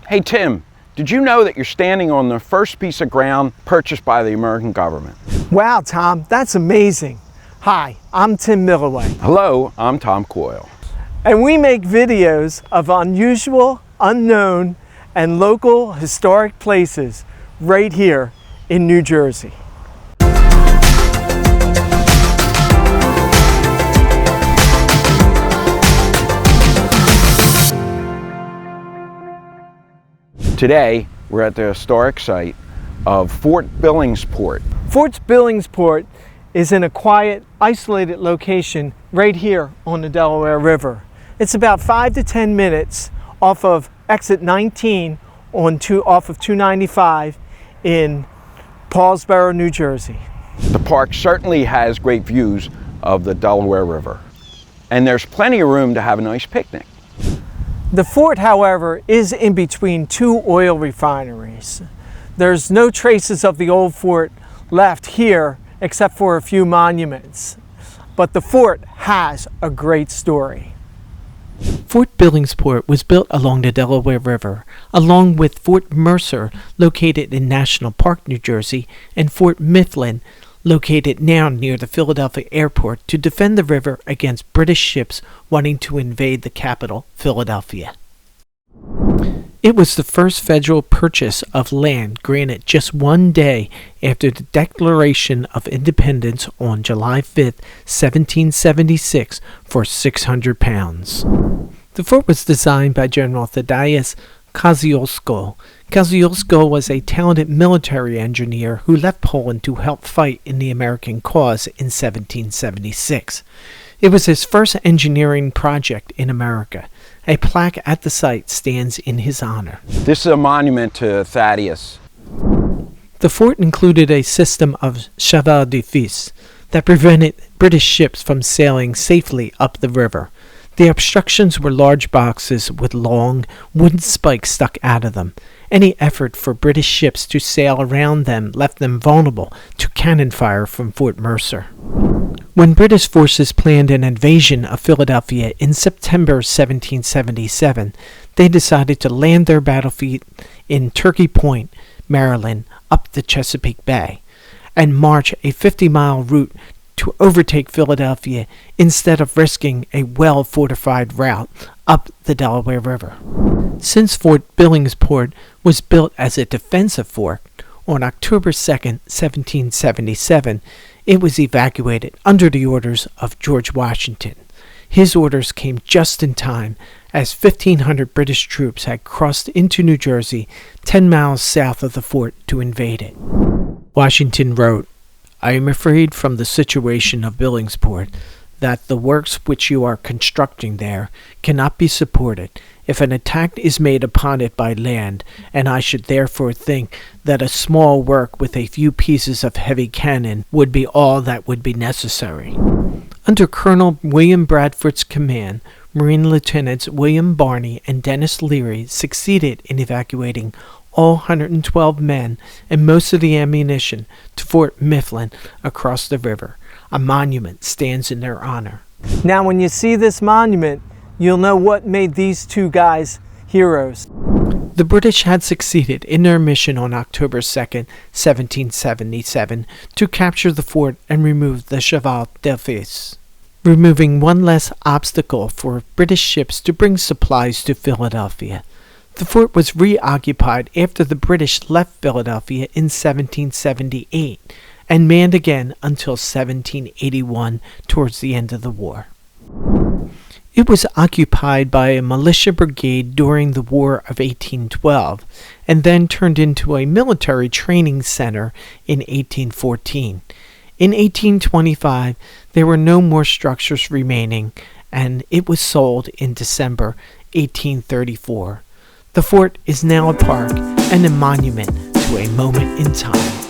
Hey Tim, did you know that you're standing on the first piece of ground purchased by the American government? Wow, Tom, that's amazing. Hi, I'm Tim Milloway. Hello, I'm Tom Coyle. And we make videos of unusual, unknown, and local historic places right here in New Jersey. Today, we're at the historic site of Fort Billingsport. Fort Billingsport is in a quiet, isolated location right here on the Delaware River. It's about 5 to 10 minutes off of exit 19 off of 295 in Paulsboro, New Jersey. The park certainly has great views of the Delaware River, and there's plenty of room to have a nice picnic. The fort, however, is in between two oil refineries. There's no traces of the old fort left here except for a few monuments. But the fort has a great story. Fort Billingsport was built along the Delaware River, along with Fort Mercer, located in National Park, New Jersey, and Fort Mifflin, located now near the Philadelphia airport, to defend the river against British ships wanting to invade the capital, Philadelphia. It was the first federal purchase of land granted just one day after the Declaration of Independence on July 5, 1776, for £600. The fort was designed by General Thadeus Kosciuszto. Kosciuszto was a talented military engineer who left Poland to help fight in the American cause in 1776. It was his first engineering project in America. A plaque at the site stands in his honor. This is a monument to Thaddeus. The fort included a system of cheval de frise that prevented British ships from sailing safely up the river. The obstructions were large boxes with long wooden spikes stuck out of them. Any effort for British ships to sail around them left them vulnerable to cannon fire from Fort Mercer. When British forces planned an invasion of Philadelphia in September 1777, they decided to land their battle fleet in Turkey Point, Maryland, up the Chesapeake Bay, and march a 50-mile route to overtake Philadelphia instead of risking a well-fortified route up the Delaware River. Since Fort Billingsport was built as a defensive fort, on October 2, 1777, it was evacuated under the orders of George Washington. His orders came just in time, as 1,500 British troops had crossed into New Jersey 10 miles south of the fort to invade it. Washington wrote, "I am afraid from the situation of Billingsport that the works which you are constructing there cannot be supported if an attack is made upon it by land, and I should therefore think that a small work with a few pieces of heavy cannon would be all that would be necessary." Under Colonel William Bradford's command, Marine Lieutenants William Barney and Dennis Leary succeeded in evacuating all 112 men and most of the ammunition to Fort Mifflin across the river. A monument stands in their honor. Now, when you see this monument, you'll know what made these two guys heroes. The British had succeeded in their mission on October 2, 1777, to capture the fort and remove the cheval de frise, removing one less obstacle for British ships to bring supplies to Philadelphia. The fort was reoccupied after the British left Philadelphia in 1778 and manned again until 1781, towards the end of the war. It was occupied by a militia brigade during the War of 1812 and then turned into a military training center in 1814. In 1825, there were no more structures remaining, and it was sold in December 1834. The fort is now a park and a monument to a moment in time.